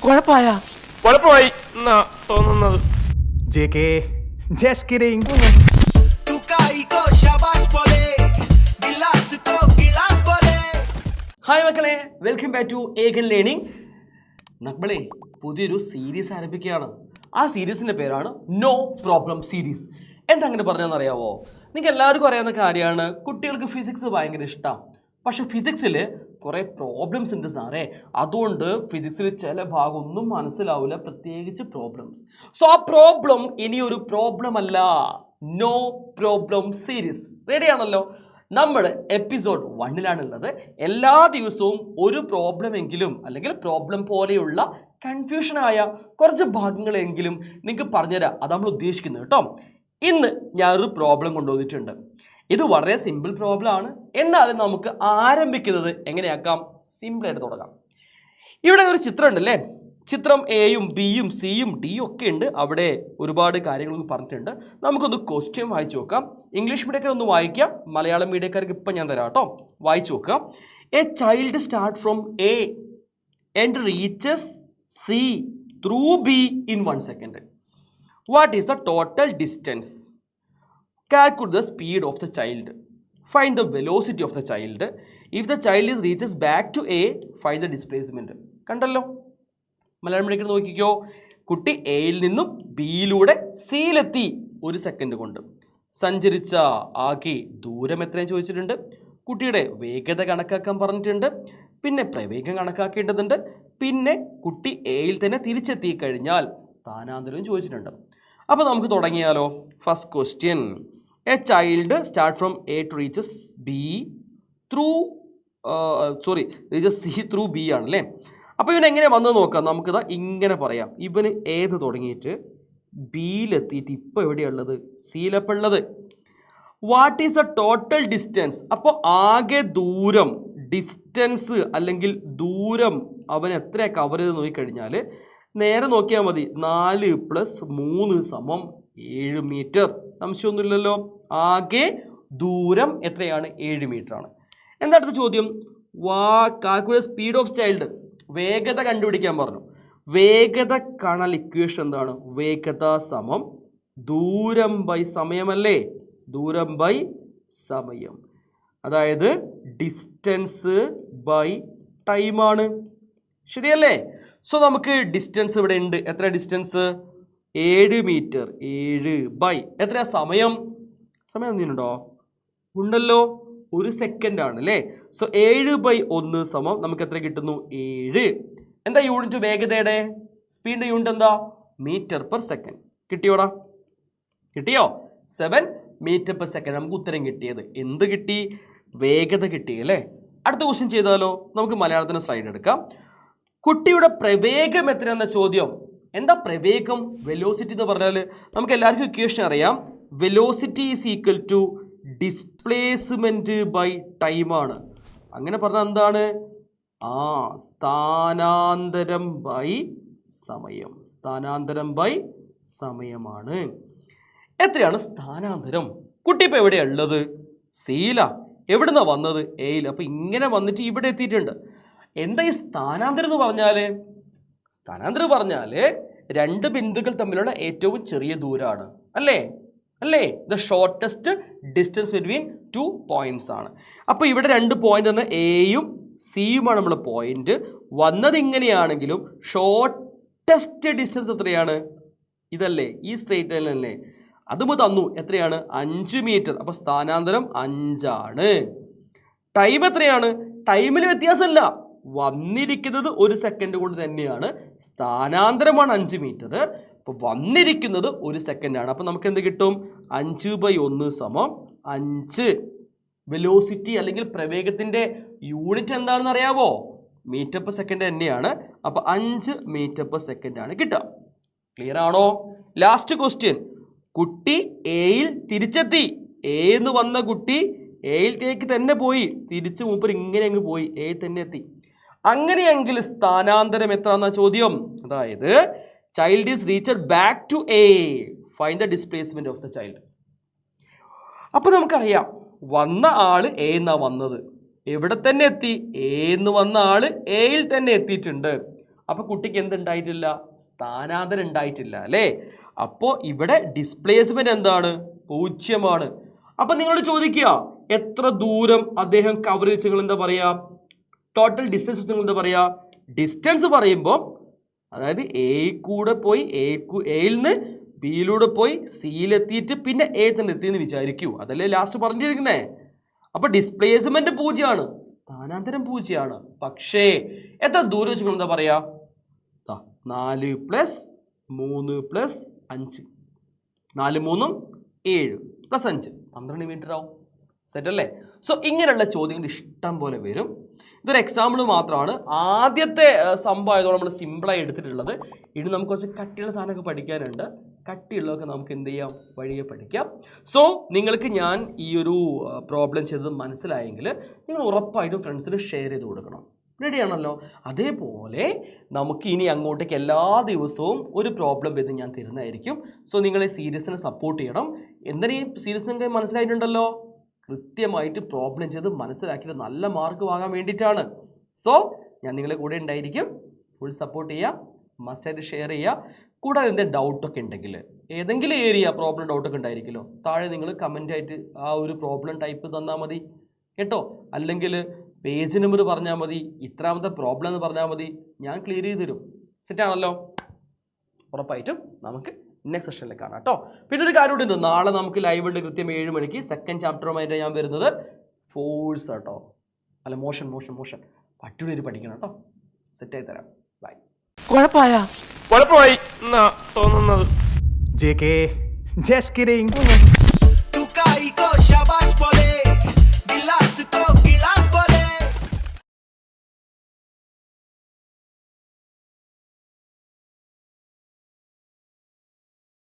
കുഴപ്പമായി എന്നാ തോന്നുന്നത്. ഹായ് മക്കളെ, വെൽക്കം ബാക്ക് ടു ഏകൻ ലേണിംഗ്. നമ്മളെ പുതിയൊരു സീരീസ് ആരംഭിക്കുകയാണ്. ആ സീരീസിന്റെ പേരാണ് നോ പ്രോബ്ലം സീരീസ്. എന്താ അങ്ങനെ പറഞ്ഞതെന്നറിയാവോ? നിങ്ങൾക്ക് എല്ലാവർക്കും അറിയാവുന്ന കാര്യമാണ്, കുട്ടികൾക്ക് ഫിസിക്സ് ഭയങ്കര ഇഷ്ടമാണ്. പക്ഷെ ഫിസിക്സിൽ കുറേ പ്രോബ്ലംസ് ഉണ്ട് സാറേ. അതുകൊണ്ട് ഫിസിക്സിൽ ചില ഭാഗം ഒന്നും മനസ്സിലാവില്ല, പ്രത്യേകിച്ച് പ്രോബ്ലംസ്. സോ ആ പ്രോബ്ലം ഇനിയൊരു പ്രോബ്ലം അല്ല, നോ പ്രോബ്ലം സീരീസ്. റെഡിയാണല്ലോ? നമ്മൾ എപ്പിസോഡ് 1-ലാണുള്ളത്. എല്ലാ ദിവസവും ഒരു പ്രോബ്ലം എങ്കിലും അല്ലെങ്കിൽ പ്രോബ്ലം പോലെയുള്ള കൺഫ്യൂഷനായ കുറച്ച് ഭാഗങ്ങളെങ്കിലും നിങ്ങൾക്ക് പറഞ്ഞുതരാം. അത് നമ്മൾ ഉദ്ദേശിക്കുന്നത് കേട്ടോ. ഇന്ന് ഞാനൊരു പ്രോബ്ലം കൊണ്ടുവന്നിട്ടുണ്ട്. ഇത് വളരെ സിമ്പിൾ പ്രോബ്ലം ആണ്. എന്നാലും നമുക്ക് ആരംഭിക്കുന്നത് എങ്ങനെയാക്കാം? സിമ്പിളായിട്ട് തുടങ്ങാം. ഇവിടെ ഒരു ചിത്രം ഉണ്ടല്ലേ? ചിത്രം എയും ബിയും സിയും ഡിയും ഒക്കെ ഉണ്ട്. അവിടെ ഒരുപാട് കാര്യങ്ങളൊന്നും പറഞ്ഞിട്ടുണ്ട്. നമുക്കൊന്ന് ക്വസ്റ്റ്യൻ വായിച്ചു നോക്കാം. ഇംഗ്ലീഷ് മീഡിയക്കാർ ഒന്ന് വായിക്കാം, മലയാളം മീഡിയക്കാർക്ക് ഇപ്പം ഞാൻ തരാം കേട്ടോ. വായിച്ചു നോക്കാം. A child start from A and reaches C through be in 1 second. What is the total distance? Calculate the speed of the child. Find the velocity of the child. If the child reaches back to A, find the displacement. കണ്ടല്ലോ? Malayalam medium നോക്കിക്കോ. കുട്ടി എയിൽ നിന്നും ബിയിലൂടെ സിയിലെത്തി 1 second കൊണ്ട്. സഞ്ചരിച്ച ആകെ ദൂരം എത്രയും ചോദിച്ചിട്ടുണ്ട്. കുട്ടിയുടെ വേഗത കണക്കാക്കാൻ പറഞ്ഞിട്ടുണ്ട്. പിന്നെ പ്രവേഗം കണക്കാക്കേണ്ടതുണ്ട്. പിന്നെ കുട്ടി എയിൽ തന്നെ തിരിച്ചെത്തി കഴിഞ്ഞാൽ സ്ഥാനാന്തരവും ചോദിച്ചിട്ടുണ്ട്. അപ്പോൾ നമുക്ക് തുടങ്ങിയാലോ? First question. A child start from A to reaches B through reaches C through B ആണല്ലേ. അപ്പോൾ ഇവൻ എങ്ങനെ വന്നത് നോക്കാം. നമുക്കിതാ ഇങ്ങനെ പറയാം. ഇവന് ഏത് തുടങ്ങിയിട്ട് ബിയിലെത്തിയിട്ട് ഇപ്പോൾ എവിടെയുള്ളത്? സിയിലപ്പോൾ ഉള്ളത്. What is the total distance? അപ്പോൾ ആകെ ദൂരം, ഡിസ്റ്റൻസ് അല്ലെങ്കിൽ ദൂരം അവൻ എത്രയാണ് കവർ ചെയ്ത് നോക്കിക്കഴിഞ്ഞാൽ നേരെ നോക്കിയാൽ മതി. 4 + 3 = 7 മീറ്റർ. സംശയമൊന്നുമില്ലല്ലോ. ആകെ ദൂരം എത്രയാണ്? 7 മീറ്റർ ആണ്. എന്താ അടുത്ത ചോദ്യം? Calculate speed of child. വേഗത കണ്ടുപിടിക്കാൻ പറഞ്ഞു. വേഗത കാണാൻ ഇക്വേഷൻ എന്താണ്? വേഗത സമം ദൂരം ബൈ സമയമല്ലേ? ദൂരം ബൈ സമയം, അതായത് ഡിസ്റ്റൻസ് ബൈ ടൈമാണ്. ശരിയല്ലേ? സോ നമുക്ക് ഡിസ്റ്റൻസ് ഇവിടെ ഉണ്ട്. എത്ര ഡിസ്റ്റൻസ്? 7 മീറ്റർ. 7 ബൈ എത്രയാ സമയം? സമയം എന്തിനുണ്ടോ? ഉണ്ടല്ലോ, 1 സെക്കൻഡ് ആണ് അല്ലേ? സോ 7/1 സമം നമുക്ക് എത്ര കിട്ടുന്നു? 7. എന്താ യൂണിറ്റ് വേഗതയുടെ? സ്പീഡിന്റെ യൂണിറ്റ് എന്താ? മീറ്റർ/സെക്കൻഡ്. കിട്ടിയോടാ? കിട്ടിയോ? 7 മീറ്റർ/സെക്കൻഡ്. നമുക്ക് ഉത്തരം കിട്ടിയത്. എന്ത് കിട്ടി? വേഗത കിട്ടി അല്ലേ? അടുത്ത ക്വസ്റ്റ്യൻ ചെയ്താലോ? നമുക്ക് മലയാളത്തിന് സ്ലൈഡ് എടുക്കാം. കുട്ടിയുടെ പ്രവേഗം എത്രയാണെന്ന ചോദ്യം. എന്താ പ്രവേഗം? വെലോസിറ്റി എന്ന് പറഞ്ഞാൽ നമുക്ക് എല്ലാവർക്കും ഇക്വേഷൻ അറിയാം. Velocity is equal to displacement by ടൈമാണ്. അങ്ങനെ പറഞ്ഞാൽ എന്താണ്? സ്ഥാനാന്തരം ബൈ സമയം. സ്ഥാനാന്തരം ബൈ സമയമാണ്. എത്രയാണ് സ്ഥാനാന്തരം? കുട്ടി ഇപ്പോൾ എവിടെയാണ് ഉള്ളത്? സിയിലാ. എവിടുന്നാ വന്നത്? എയിൽ. അപ്പോൾ ഇങ്ങനെ വന്നിട്ട് ഇവിടെ എത്തിയിട്ടുണ്ട്. എന്താ ഈ സ്ഥാനാന്തരം എന്ന് പറഞ്ഞാൽ? സ്ഥാനാന്തരം പറഞ്ഞാൽ 2 ബിന്ദുക്കൾ തമ്മിലുള്ള ഏറ്റവും ചെറിയ ദൂരമാണ് അല്ലേ? അല്ലേ? The shortest distance between 2 points ആണ്. അപ്പോൾ ഇവിടെ 2 പോയിന്റ് തന്നെ എയും സിയുമാണ് നമ്മുടെ പോയിന്റ്. വന്നത് ഇങ്ങനെയാണെങ്കിലും ഷോർട്ടസ്റ്റ് ഡിസ്റ്റൻസ് എത്രയാണ്? ഇതല്ലേ? ഈ സ്ട്രെയിറ്റ് ലൈൻ അല്ലേ? അതും തന്നു. എത്രയാണ്? 5 മീറ്റർ. അപ്പോൾ സ്ഥാനാന്തരം 5 ആണ്. ടൈം എത്രയാണ്? ടൈമിൽ വ്യത്യാസമില്ല. വന്നിരിക്കുന്നത് 1 സെക്കൻഡ് കൊണ്ട് തന്നെയാണ്. സ്ഥാനാന്തരമാണ് 5 മീറ്റർ. അപ്പോൾ വന്നിരിക്കുന്നത് 1 സെക്കൻഡാണ്. അപ്പോൾ നമുക്ക് എന്ത് കിട്ടും? 5/1 സമം 5. വെലോസിറ്റി അല്ലെങ്കിൽ പ്രവേഗത്തിൻ്റെ യൂണിറ്റ് എന്താണെന്ന് അറിയാവോ? മീറ്റർ/സെക്കൻഡ് തന്നെയാണ്. അപ്പോൾ 5 മീറ്റർ/സെക്കൻഡ് ആണ് കിട്ടുക. ക്ലിയർ ആണോ? Last question. കുട്ടി എയിൽ തിരിച്ചെത്തി. എന്ന് വന്ന കുട്ടി എയിലേക്ക് തന്നെ പോയി. തിരിച്ച് മൂപ്പർ ഇങ്ങനെ അങ്ങ് പോയി. എയിൽ തന്നെ എത്തി. അങ്ങനെയെങ്കിൽ സ്ഥാനാന്തരം എത്രയെന്ന ചോദ്യം. അതായത് child is reached back to A, find the displacement of the child. അപ്പോൾ നമുക്കറിയാം വന്ന ആള് എ എന്നാ വന്നത്. എവിടെ തന്നെ എത്തി? എ എന്ന് വന്ന ആള് എയിൽ തന്നെ എത്തിയിട്ടുണ്ട്. അപ്പൊ കുട്ടിക്ക് എന്തുണ്ടായിട്ടില്ല? സ്ഥാനാന്തരം ഉണ്ടായിട്ടില്ല അല്ലേ? അപ്പോൾ ഇവിടെ ഡിസ്പ്ലേസ്മെന്റ് എന്താണ്? 0 അപ്പൊ നിങ്ങളോട് ചോദിക്കുക എത്ര ദൂരം അദ്ദേഹം കവർ ചെയ്ത് നിങ്ങൾ എന്താ പറയാ? ടോട്ടൽ ഡിസ്റ്റൻസ് നിങ്ങൾ എന്താ പറയാ? ഡിസ്റ്റൻസ് പറയുമ്പോൾ അതായത് എയിൽ കൂടെ പോയി എയിൽ നിന്ന് ബിയിലൂടെ പോയി സിയിലെത്തിയിട്ട് പിന്നെ എ തന്നെ എത്തിയെന്ന് വിചാരിക്കൂ. അതല്ലേ ലാസ്റ്റ് പറഞ്ഞിരിക്കുന്നേ. അപ്പൊ ഡിസ്പ്ലേസ്മെന്റ് 0 സ്ഥാനാന്തരം 0 പക്ഷേ എത്ര ദൂരം വെച്ച് നിങ്ങൾ എന്താ പറയാ? 4 + 3 + 5 4 3 7 + 5 12 മീറ്റർ ആവും. സെറ്റ് അല്ലേ? സോ ഇങ്ങനെയുള്ള ചോദ്യങ്ങൾ ഇഷ്ടം പോലെ വരും. ഇതൊരു എക്സാമ്പിൾ മാത്രമാണ്. ആദ്യത്തെ സംഭവമായതോടെ നമ്മൾ സിമ്പിളായി എടുത്തിട്ടുള്ളത്. ഇനി നമുക്ക് കുറച്ച് കട്ടിയുള്ള സാധനമൊക്കെ പഠിക്കാനുണ്ട്. കട്ടിയുള്ളതൊക്കെ നമുക്ക് എന്ത് ചെയ്യാം? വഴിയെ പഠിക്കാം. സോ നിങ്ങൾക്ക് ഞാൻ ഈ ഒരു പ്രോബ്ലം ചെയ്തത് മനസ്സിലായെങ്കിൽ നിങ്ങൾ ഉറപ്പായിട്ടും ഫ്രണ്ട്സിന് ഷെയർ ചെയ്ത് കൊടുക്കണം. റെഡിയാണല്ലോ? അതേപോലെ നമുക്ക് ഇനി അങ്ങോട്ടേക്ക് എല്ലാ ദിവസവും ഒരു പ്രോബ്ലം വരുന്നത് ഞാൻ തരുന്നതായിരിക്കും. സോ നിങ്ങൾ ഈ സീരീസിനെ സപ്പോർട്ട് ചെയ്യണം. എന്തിനാ ഈ സീരീസിൻ്റെ മനസ്സിലായിട്ടുണ്ടല്ലോ? കൃത്യമായിട്ട് പ്രോബ്ലം ചെയ്ത് മനസ്സിലാക്കിയിട്ട് നല്ല മാർക്ക് വാങ്ങാൻ വേണ്ടിയിട്ടാണ്. സോ ഞാൻ നിങ്ങളെ കൂടെ ഉണ്ടായിരിക്കും. ഫുൾ സപ്പോർട്ട് ചെയ്യുക, മസ്റ്റായിട്ട് ഷെയർ ചെയ്യുക. കൂടാതെ എന്തെങ്കിലും ഡൗട്ടൊക്കെ ഉണ്ടെങ്കിൽ ഏതെങ്കിലും ഏരിയ പ്രോബ്ലം ഡൗട്ടൊക്കെ ഉണ്ടായിരിക്കുമല്ലോ, താഴെ നിങ്ങൾ കമൻ്റായിട്ട് ആ ഒരു പ്രോബ്ലം ടൈപ്പ് തന്നാൽ മതി കേട്ടോ. അല്ലെങ്കിൽ പേജ് നമ്പർ പറഞ്ഞാൽ മതി, ഇത്രാമത്തെ പ്രോബ്ലം എന്ന് പറഞ്ഞാൽ മതി, ഞാൻ ക്ലിയർ ചെയ്ത് തരും. സെറ്റാണല്ലോ? ഉറപ്പായിട്ടും നമുക്ക് നെക്സ്റ്റ് സെഷനിൽ കാണാം കേട്ടോ. പിന്നെ ഒരു കാര്യം കൂടി ഉണ്ട്, നാളെ നമുക്ക് ലൈവ് ഉണ്ട് കൃത്യം 7 മണിക്ക്. സെക്കൻഡ് ചാപ്റ്ററുമായിട്ട് ഞാൻ വരുന്നത് ഫോഴ്സ് കേട്ടോ. അല്ല മോഷൻ പറ്റുള്ളൊരു പഠിക്കണം കേട്ടോ. സെറ്റായി തരാം. ബൈ. കുഴപ്പമായി എന്നാ തോന്നുന്നത്. JK, just kidding.